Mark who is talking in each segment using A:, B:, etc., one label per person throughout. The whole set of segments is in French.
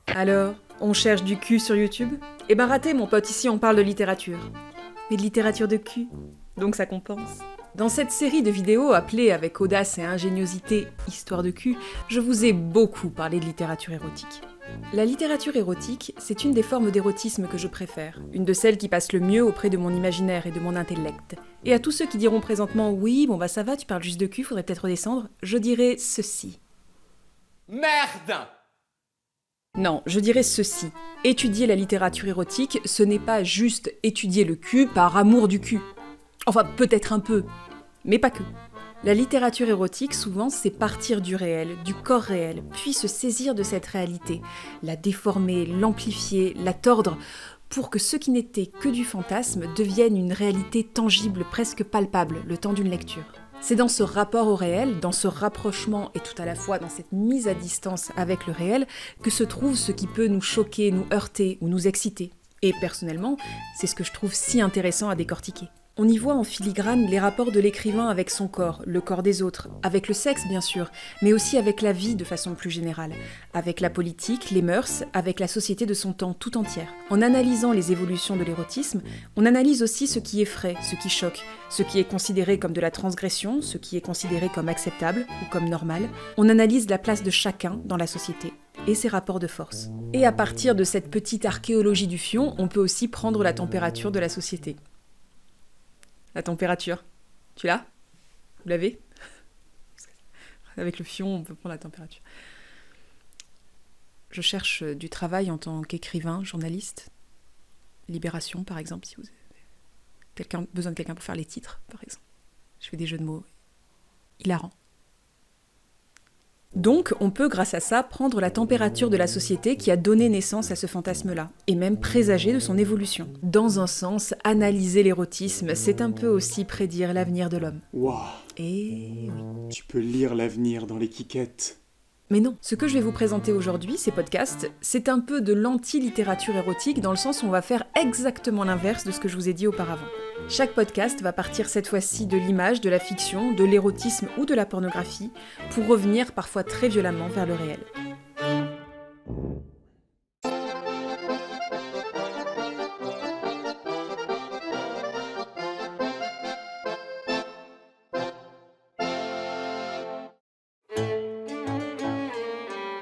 A: Alors, on cherche du cul sur YouTube ? Eh ben raté mon pote, ici on parle de littérature. Mais de littérature de cul, donc ça compense. Dans cette série de vidéos appelée avec audace et ingéniosité « Histoire de cul », je vous ai beaucoup parlé de littérature érotique. La littérature érotique, c'est une des formes d'érotisme que je préfère, une de celles qui passe le mieux auprès de mon imaginaire et de mon intellect. Et à tous ceux qui diront présentement « Oui, bon bah ça va, tu parles juste de cul, faudrait peut-être redescendre », je dirais ceci.
B: Merde!
A: Non, je dirais ceci. Étudier la littérature érotique, ce n'est pas juste étudier le cul par amour du cul. Enfin, peut-être un peu, mais pas que. La littérature érotique, souvent, c'est partir du réel, du corps réel, puis se saisir de cette réalité, la déformer, l'amplifier, la tordre, pour que ce qui n'était que du fantasme devienne une réalité tangible, presque palpable, le temps d'une lecture. C'est dans ce rapport au réel, dans ce rapprochement et tout à la fois dans cette mise à distance avec le réel, que se trouve ce qui peut nous choquer, nous heurter ou nous exciter. Et personnellement, c'est ce que je trouve si intéressant à décortiquer. On y voit en filigrane les rapports de l'écrivain avec son corps, le corps des autres, avec le sexe bien sûr, mais aussi avec la vie de façon plus générale, avec la politique, les mœurs, avec la société de son temps tout entière. En analysant les évolutions de l'érotisme, on analyse aussi ce qui effraie, ce qui choque, ce qui est considéré comme de la transgression, ce qui est considéré comme acceptable ou comme normal. On analyse la place de chacun dans la société et ses rapports de force. Et à partir de cette petite archéologie du fion, on peut aussi prendre la température de la société. La température. Tu l'as ? Vous l'avez ? Avec le fion, on peut prendre la température. Je cherche du travail en tant qu'écrivain, journaliste. Libération, par exemple, si vous avez besoin de quelqu'un pour faire les titres, par exemple. Je fais des jeux de mots hilarants. Donc, on peut, grâce à ça, prendre la température de la société qui a donné naissance à ce fantasme-là, et même présager de son évolution. Dans un sens, analyser l'érotisme, c'est un peu aussi prédire l'avenir de l'homme.
C: Waouh,
A: Et oui.
C: tu peux lire l'avenir dans les quiquettes.
A: Mais non, ce que je vais vous présenter aujourd'hui, ces podcasts, c'est un peu de l'anti-littérature érotique dans le sens où on va faire exactement l'inverse de ce que je vous ai dit auparavant. Chaque podcast va partir cette fois-ci de l'image, de la fiction, de l'érotisme ou de la pornographie, pour revenir parfois très violemment vers le réel.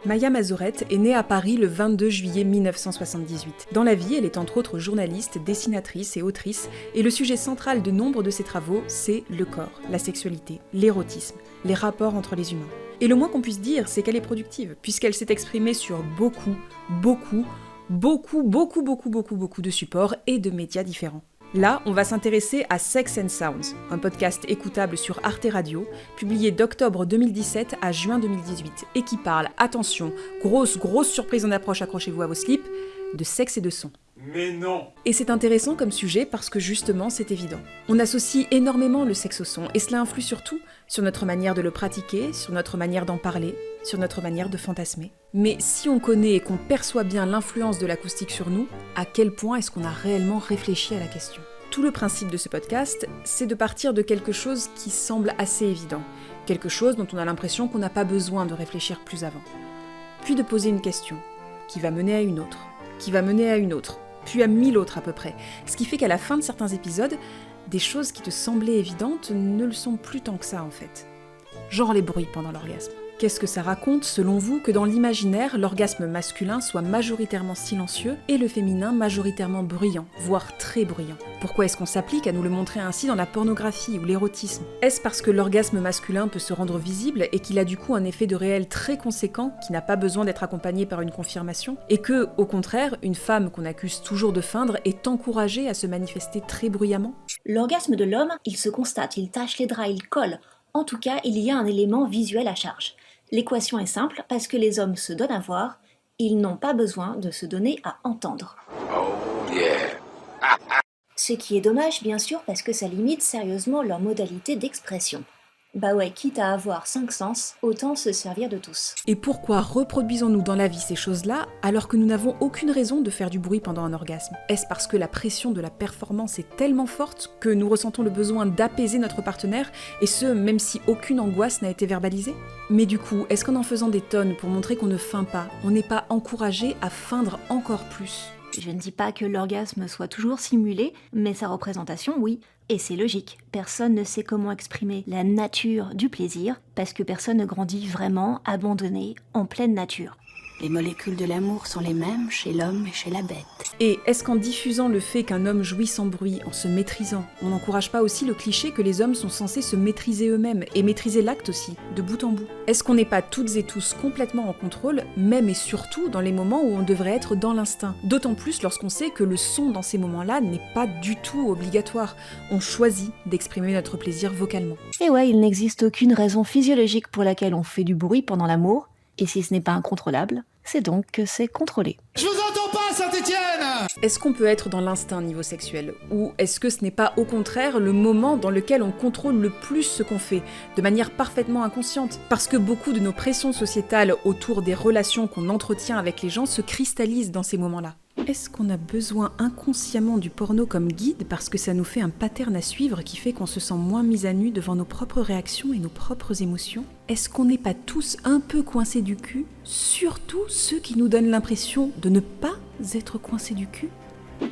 A: Maya Mazorette est née à Paris le 22 juillet 1978. Dans la vie, elle est entre autres journaliste, dessinatrice et autrice, et le sujet central de nombre de ses travaux, c'est le corps, la sexualité, l'érotisme, les rapports entre les humains. Et le moins qu'on puisse dire, c'est qu'elle est productive, puisqu'elle s'est exprimée sur beaucoup de supports et de médias différents. Là, on va s'intéresser à Sex and Sounds, un podcast écoutable sur Arte Radio, publié d'octobre 2017 à juin 2018, et qui parle, attention, grosse surprise en approche, accrochez-vous à vos slips, de sexe et de son.
C: Mais non!
A: Et c'est intéressant comme sujet parce que justement, c'est évident. On associe énormément le sexe au son, et cela influe surtout sur notre manière de le pratiquer, sur notre manière d'en parler, sur notre manière de fantasmer. Mais si on connaît et qu'on perçoit bien l'influence de l'acoustique sur nous, à quel point est-ce qu'on a réellement réfléchi à la question ? Tout le principe de ce podcast, c'est de partir de quelque chose qui semble assez évident, quelque chose dont on a l'impression qu'on n'a pas besoin de réfléchir plus avant. Puis de poser une question, qui va mener à une autre, qui va mener à une autre, puis à 1000 autres à peu près. Ce qui fait qu'à la fin de certains épisodes, des choses qui te semblaient évidentes ne le sont plus tant que ça en fait. Genre les bruits pendant l'orgasme. Qu'est-ce que ça raconte, selon vous, que dans l'imaginaire, l'orgasme masculin soit majoritairement silencieux et le féminin majoritairement bruyant, voire très bruyant ? Pourquoi est-ce qu'on s'applique à nous le montrer ainsi dans la pornographie ou l'érotisme ? Est-ce parce que l'orgasme masculin peut se rendre visible et qu'il a du coup un effet de réel très conséquent qui n'a pas besoin d'être accompagné par une confirmation ? Et que, au contraire, une femme qu'on accuse toujours de feindre est encouragée à se manifester très bruyamment ?
D: L'orgasme de l'homme, il se constate, il tâche les draps, il colle. En tout cas, il y a un élément visuel à charge. L'équation est simple, parce que les hommes se donnent à voir, ils n'ont pas besoin de se donner à entendre.
B: Oh yeah!
D: Ce qui est dommage, bien sûr, parce que ça limite sérieusement leur modalité d'expression. Bah ouais, quitte à avoir 5 sens, autant se servir de tous.
A: Et pourquoi reproduisons-nous dans la vie ces choses-là alors que nous n'avons aucune raison de faire du bruit pendant un orgasme ? Est-ce parce que la pression de la performance est tellement forte que nous ressentons le besoin d'apaiser notre partenaire, et ce, même si aucune angoisse n'a été verbalisée ? Mais du coup, est-ce qu'en faisant des tonnes pour montrer qu'on ne feint pas, on n'est pas encouragé à feindre encore plus ?
D: Je ne dis pas que l'orgasme soit toujours simulé, mais sa représentation, oui. Et c'est logique, personne ne sait comment exprimer la nature du plaisir, parce que personne ne grandit vraiment abandonné, en pleine nature.
E: Les molécules de l'amour sont les mêmes chez l'homme et chez la bête.
A: Et est-ce qu'en diffusant le fait qu'un homme jouit sans bruit, en se maîtrisant, on n'encourage pas aussi le cliché que les hommes sont censés se maîtriser eux-mêmes, et maîtriser l'acte aussi, de bout en bout ? Est-ce qu'on n'est pas toutes et tous complètement en contrôle, même et surtout dans les moments où on devrait être dans l'instinct ? D'autant plus lorsqu'on sait que le son dans ces moments-là n'est pas du tout obligatoire. On choisit d'exprimer notre plaisir vocalement.
D: Et ouais, il n'existe aucune raison physiologique pour laquelle on fait du bruit pendant l'amour, et si ce n'est pas incontrôlable, c'est donc que c'est contrôlé.
F: Je vous entends pas, Saint-Étienne!
A: Est-ce qu'on peut être dans l'instinct niveau sexuel ? Ou est-ce que ce n'est pas au contraire le moment dans lequel on contrôle le plus ce qu'on fait, de manière parfaitement inconsciente ? Parce que beaucoup de nos pressions sociétales autour des relations qu'on entretient avec les gens se cristallisent dans ces moments-là. Est-ce qu'on a besoin inconsciemment du porno comme guide parce que ça nous fait un pattern à suivre qui fait qu'on se sent moins mis à nu devant nos propres réactions et nos propres émotions ? Est-ce qu'on n'est pas tous un peu coincés du cul ? Surtout ceux qui nous donnent l'impression de ne pas être coincés du cul ?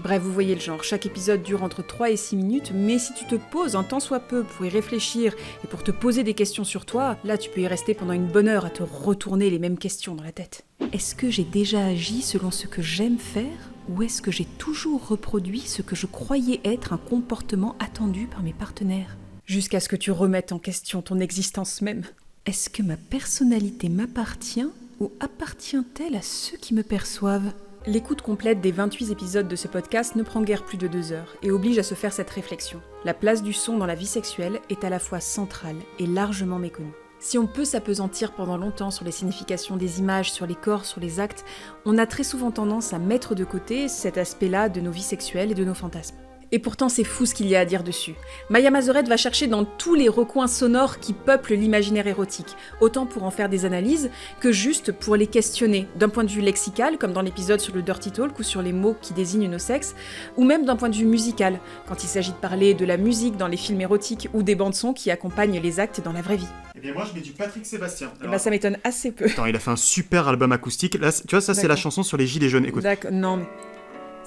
A: Bref, vous voyez le genre, chaque épisode dure entre 3 et 6 minutes, mais si tu te poses un tant soit peu pour y réfléchir et pour te poser des questions sur toi, là tu peux y rester pendant une bonne heure à te retourner les mêmes questions dans la tête. Est-ce que j'ai déjà agi selon ce que j'aime faire, ou est-ce que j'ai toujours reproduit ce que je croyais être un comportement attendu par mes partenaires ? Jusqu'à ce que tu remettes en question ton existence même. Est-ce que ma personnalité m'appartient, ou appartient-elle à ceux qui me perçoivent ? L'écoute complète des 28 épisodes de ce podcast ne prend guère plus de 2 heures et oblige à se faire cette réflexion. La place du son dans la vie sexuelle est à la fois centrale et largement méconnue. Si on peut s'appesantir pendant longtemps sur les significations des images, sur les corps, sur les actes, on a très souvent tendance à mettre de côté cet aspect-là de nos vies sexuelles et de nos fantasmes. Et pourtant, c'est fou ce qu'il y a à dire dessus. Maya Mazorette va chercher dans tous les recoins sonores qui peuplent l'imaginaire érotique, autant pour en faire des analyses que juste pour les questionner, d'un point de vue lexical, comme dans l'épisode sur le Dirty Talk ou sur les mots qui désignent nos sexes, ou même d'un point de vue musical, quand il s'agit de parler de la musique dans les films érotiques ou des bandes-sons qui accompagnent les actes dans la vraie vie.
C: Eh bien moi je mets du Patrick Sébastien.
A: Et bah ça m'étonne assez peu.
C: Attends, il a fait un super album acoustique. Là, tu vois, ça c'est la
A: D'accord.
C: chanson sur les gilets jaunes. Écoute.
A: D'accord, non mais...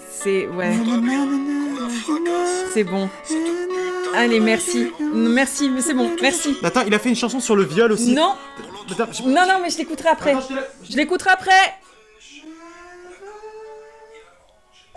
A: C'est... ouais... C'est bon. Allez, merci. Merci, mais c'est bon, merci.
C: Attends, il a fait une chanson sur le viol aussi.
A: Non,
C: Attends,
A: non, mais je l'écouterai après.
C: Attends,
A: Je l'écouterai après.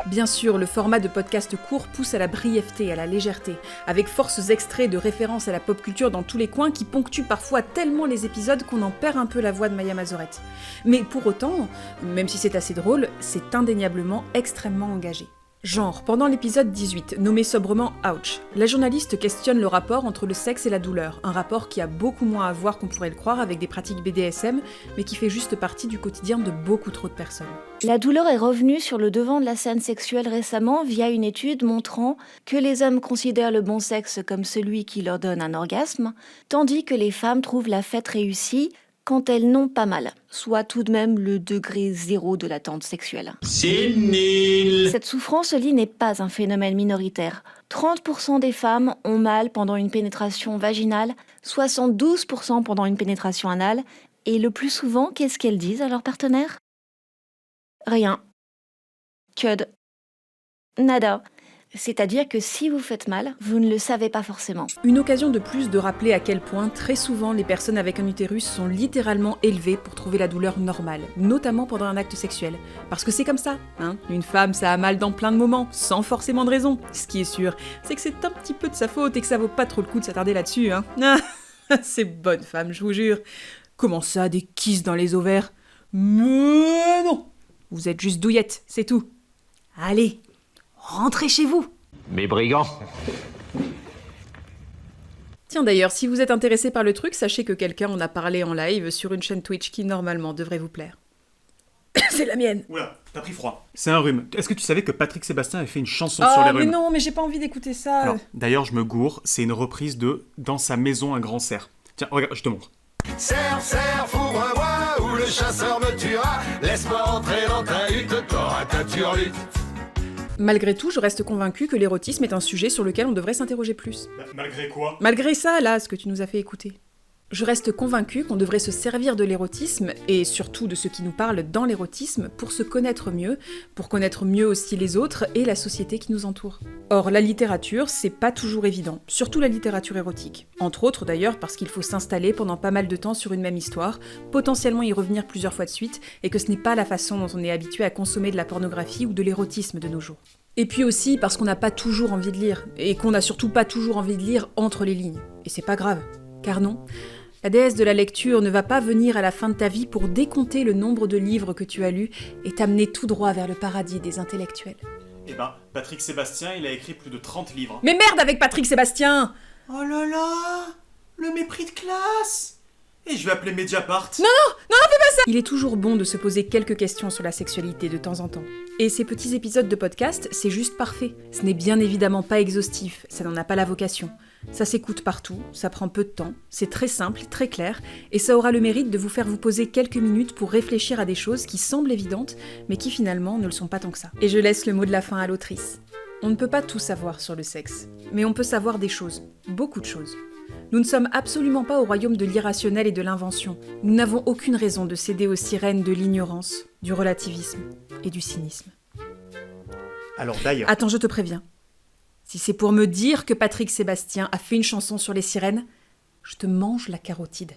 A: Bien sûr, le format de podcast court pousse à la brièveté, à la légèreté, avec force extraits de références à la pop culture dans tous les coins qui ponctuent parfois tellement les épisodes qu'on en perd un peu la voix de Maya Mazorette. Mais pour autant, même si c'est assez drôle, c'est indéniablement extrêmement engagé. Genre, pendant l'épisode 18, nommé sobrement Ouch, la journaliste questionne le rapport entre le sexe et la douleur, un rapport qui a beaucoup moins à voir qu'on pourrait le croire avec des pratiques BDSM, mais qui fait juste partie du quotidien de beaucoup trop de personnes.
D: La douleur est revenue sur le devant de la scène sexuelle récemment via une étude montrant que les hommes considèrent le bon sexe comme celui qui leur donne un orgasme, tandis que les femmes trouvent la fête réussie quand elles n'ont pas mal, soit tout de même le degré zéro de l'attente sexuelle.
F: C'est nul!
D: Cette souffrance-lit n'est pas un phénomène minoritaire. 30% des femmes ont mal pendant une pénétration vaginale, 72% pendant une pénétration anale, et le plus souvent, qu'est-ce qu'elles disent à leur partenaire ? Rien. Cud. Nada. C'est-à-dire que si vous faites mal, vous ne le savez pas forcément.
A: Une occasion de plus de rappeler à quel point très souvent les personnes avec un utérus sont littéralement élevées pour trouver la douleur normale, notamment pendant un acte sexuel. Parce que c'est comme ça, hein. Une femme, ça a mal dans plein de moments, sans forcément de raison. Ce qui est sûr, c'est que c'est un petit peu de sa faute et que ça vaut pas trop le coup de s'attarder là-dessus, hein. C'est bonne femme, je vous jure. Comment ça, des kisses dans les ovaires ? Mais non ! Vous êtes juste douillette, c'est tout. Allez, rentrez chez vous.
B: Mes brigands.
A: Tiens d'ailleurs, si vous êtes intéressé par le truc, sachez que quelqu'un en a parlé en live sur une chaîne Twitch qui normalement devrait vous plaire. C'est la mienne.
C: Oula, t'as pris froid. C'est un rhume. Est-ce que tu savais que Patrick Sébastien avait fait une chanson sur les
A: Oh mais
C: rhumes ?
A: non, mais j'ai pas envie d'écouter ça.
C: Alors, d'ailleurs, je me gourre, c'est une reprise de Dans sa maison un grand cerf. Tiens, regarde, je te montre.
F: Serre, serre, fourre-moi, ou le chasseur me tuera. Laisse-moi entrer dans ta hutte, t'auras ta turlute.
A: Malgré tout, je reste convaincue que l'érotisme est un sujet sur lequel on devrait s'interroger plus.
C: Malgré quoi?
A: Malgré ça, là, ce que tu nous as fait écouter. Je reste convaincue qu'on devrait se servir de l'érotisme, et surtout de ce qui nous parle dans l'érotisme, pour se connaître mieux, pour connaître mieux aussi les autres et la société qui nous entoure. Or, la littérature, c'est pas toujours évident, surtout la littérature érotique. Entre autres d'ailleurs parce qu'il faut s'installer pendant pas mal de temps sur une même histoire, potentiellement y revenir plusieurs fois de suite, et que ce n'est pas la façon dont on est habitué à consommer de la pornographie ou de l'érotisme de nos jours. Et puis aussi parce qu'on n'a pas toujours envie de lire, et qu'on n'a surtout pas toujours envie de lire entre les lignes. Et c'est pas grave, car non, la déesse de la lecture ne va pas venir à la fin de ta vie pour décompter le nombre de livres que tu as lus et t'amener tout droit vers le paradis des intellectuels.
C: Eh ben, Patrick Sébastien, il a écrit plus de 30 livres.
A: Mais merde avec Patrick Sébastien!
C: Oh là là! Le mépris de classe! Et je vais appeler Mediapart.
A: Il est toujours bon de se poser quelques questions sur la sexualité de temps en temps. Et ces petits épisodes de podcast, c'est juste parfait. Ce n'est bien évidemment pas exhaustif, ça n'en a pas la vocation. Ça s'écoute partout, ça prend peu de temps, c'est très simple, très clair, et ça aura le mérite de vous faire vous poser quelques minutes pour réfléchir à des choses qui semblent évidentes, mais qui finalement ne le sont pas tant que ça. Et je laisse le mot de la fin à l'autrice. On ne peut pas tout savoir sur le sexe, mais on peut savoir des choses, beaucoup de choses. Nous ne sommes absolument pas au royaume de l'irrationnel et de l'invention. Nous n'avons aucune raison de céder aux sirènes de l'ignorance, du relativisme et du cynisme.
C: Alors d'ailleurs...
A: Attends, je te préviens. Si c'est pour me dire que Patrick Sébastien a fait une chanson sur les sirènes, je te mange la carotide.